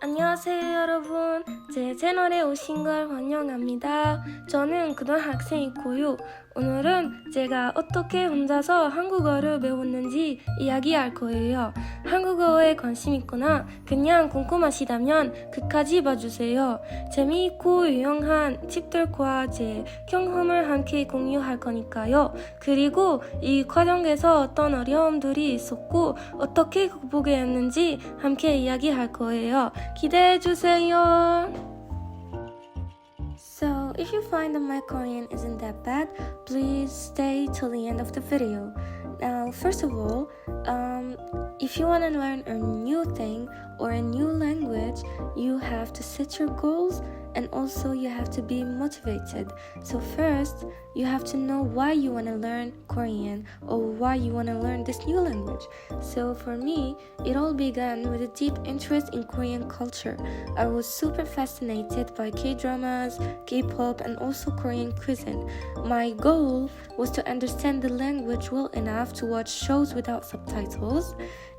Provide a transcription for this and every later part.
안녕하세요 여러분. 제 채널에 오신 걸 환영합니다. 저는 고등학생이고요. 오늘은 제가 어떻게 혼자서 한국어를 배웠는지 이야기할 거예요. 한국어에 관심 있거나 그냥 궁금하시다면 끝까지 봐주세요. 재미있고 유용한 팁들과 제 경험을 함께 공유할 거니까요. 그리고 이 과정에서 어떤 어려움들이 있었고 어떻게 극복했는지 함께 이야기할 거예요. 기대해주세요. So, if you find that my Korean isn't that bad, please stay till the end of the video. Now, first of all, if you want to learn a new thing or a new language, you have to set your goals and also you have to be motivated. So first, you have to know why you want to learn Korean or why you want to learn this new language. So for me, it all began with a deep interest in Korean culture. I was super fascinated by K-dramas, K-pop, and also Korean cuisine. My goal was to understand the language well enough to watch shows without subtitles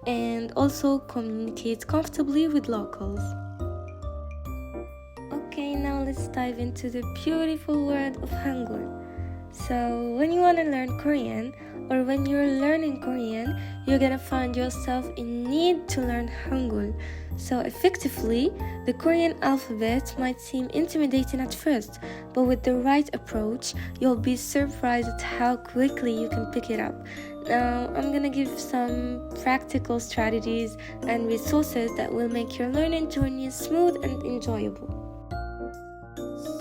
and also communicate comfortably with locals. Okay, now let's dive into the beautiful world of Hangul. So, when you want to learn Korean, or when you're learning Korean, you're gonna find yourself in need to learn Hangul. So, effectively, the Korean alphabet might seem intimidating at first, but with the right approach, you'll be surprised at how quickly you can pick it up. Now, I'm gonna give some practical strategies and resources that will make your learning journey smooth and enjoyable.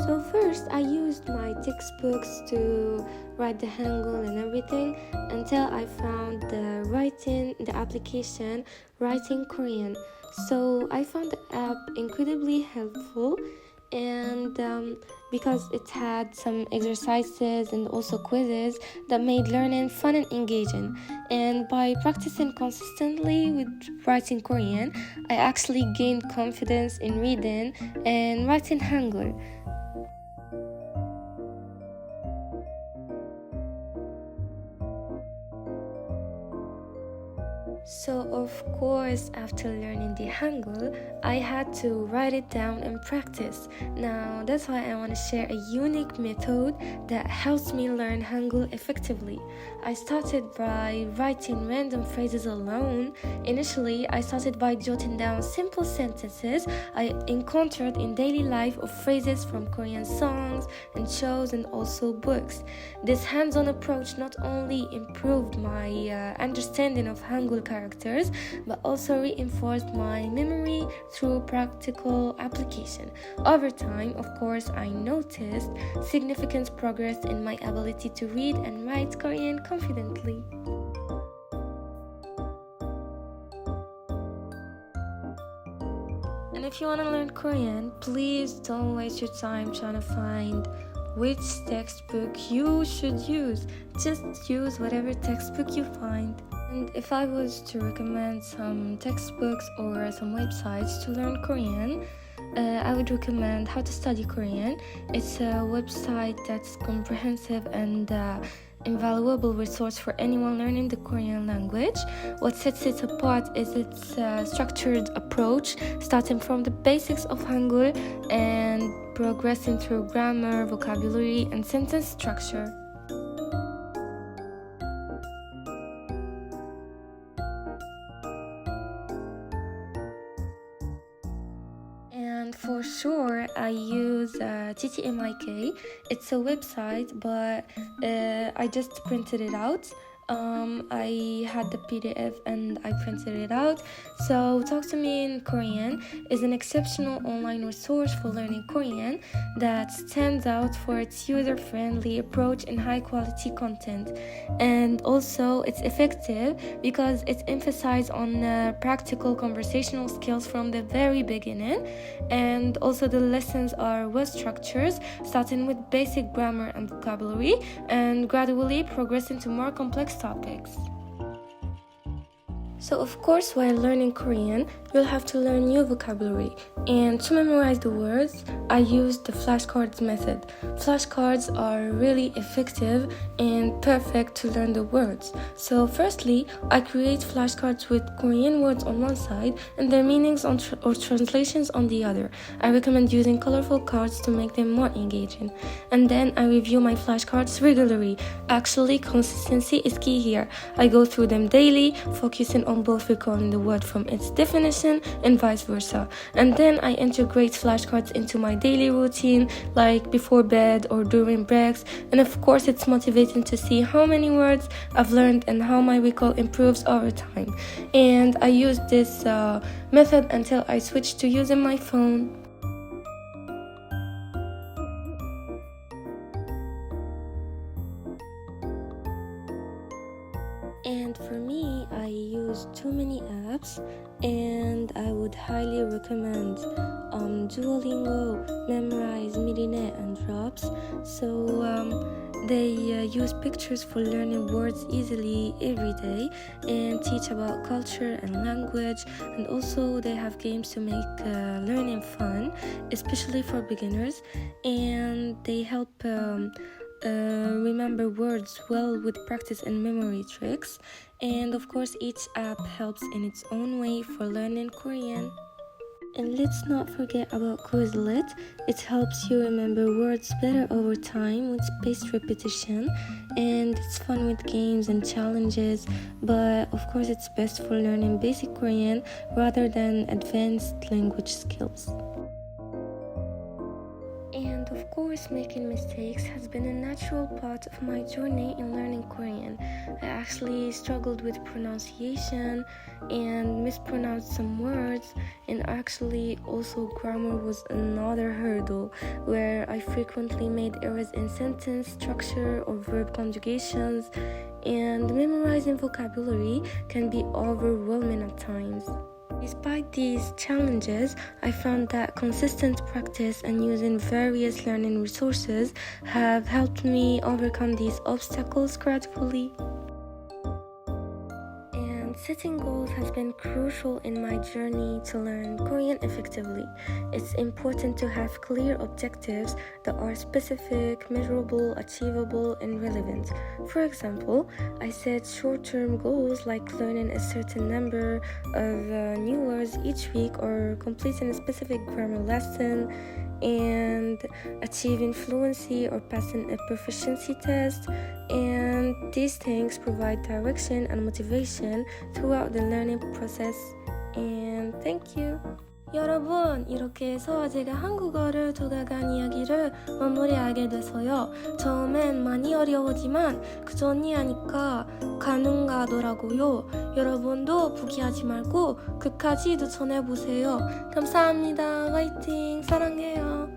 So first, I used my textbooks to write the Hangul and everything until I found the application Writing Korean. So I found the app incredibly helpful and because it had some exercises and also quizzes that made learning fun and engaging. And by practicing consistently with writing Korean, I actually gained confidence in reading and writing Hangul. So of course, after learning the Hangul, I had to write it down and practice. Now that's why I want to share a unique method that helps me learn Hangul effectively. I started by writing random phrases alone. Initially, I started by jotting down simple sentences I encountered in daily life of phrases from Korean songs and shows and also books. This hands-on approach not only improved my understanding of Hangul characters, but also reinforced my memory through practical application. Over time, of course, I noticed significant progress in my ability to read and write Korean confidently. And if you want to learn Korean, please don't waste your time trying to find which textbook you should use. Just use whatever textbook you find. And if I was to recommend some textbooks or some websites to learn Korean, I would recommend How to Study Korean. It's a website that's comprehensive and invaluable resource for anyone learning the Korean language. What sets it apart is its structured approach, starting from the basics of Hangul and progressing through grammar, vocabulary, and sentence structure. And for sure, I use TTMIK. It's a website, but I just printed it out. I had the PDF and I printed it out. So Talk to Me in Korean is an exceptional online resource for learning Korean that stands out for its user-friendly approach and high-quality content. And also it's effective because it emphasizes on practical conversational skills from the very beginning. And also the lessons are well structured, starting with basic grammar and vocabulary and gradually progressing to more complex topics. So of course, while learning Korean, you'll have to learn new vocabulary. And to memorize the words, I used the flashcards method. Flashcards are really effective and perfect to learn the words. So firstly, I create flashcards with Korean words on one side and their meanings or translations on the other. I recommend using colorful cards to make them more engaging. And then I review my flashcards regularly. Actually, consistency is key here. I go through them daily, focusing on both recalling the word from its definition and vice versa. And then I integrate flashcards into my daily routine, like before bed or during breaks. And of course, it's motivating to see how many words I've learned and how my recall improves over time. And I use this method until I switched to using my phone. And for me, I use too many apps, and I would highly recommend Duolingo, Memrise, Mirinae, and Drops. So they use pictures for learning words easily every day and teach about culture and language. And also they have games to make learning fun, especially for beginners. And they help remember words well with practice and memory tricks. And of course, each app helps in its own way for learning Korean. And let's not forget about Quizlet. It helps you remember words better over time with spaced repetition, and it's fun with games and challenges, but of course it's best for learning basic Korean rather than advanced language skills. And of course, making mistakes has been a natural part of my journey in learning Korean. I actually struggled with pronunciation and mispronounced some words, and actually also grammar was another hurdle where I frequently made errors in sentence structure or verb conjugations, and memorizing vocabulary can be overwhelming at times. Despite these challenges, I found that consistent practice and using various learning resources have helped me overcome these obstacles gradually. Setting goals has been crucial in my journey to learn Korean effectively. It's important to have clear objectives that are specific, measurable, achievable, and relevant. For example, I set short-term goals like learning a certain number of new words each week or completing a specific grammar lesson and achieving fluency or passing a proficiency test. And these things provide direction and motivation throughout the learning process. And thank you. 여러분, 이렇게 해서 제가 한국어를 도달간 이야기를 마무리하게 돼서요. 처음엔 많이 어려웠지만 꾸준히 하니까 가능하더라고요. 여러분도 포기하지 말고 끝까지 도전해보세요. 감사합니다. 화이팅! 사랑해요.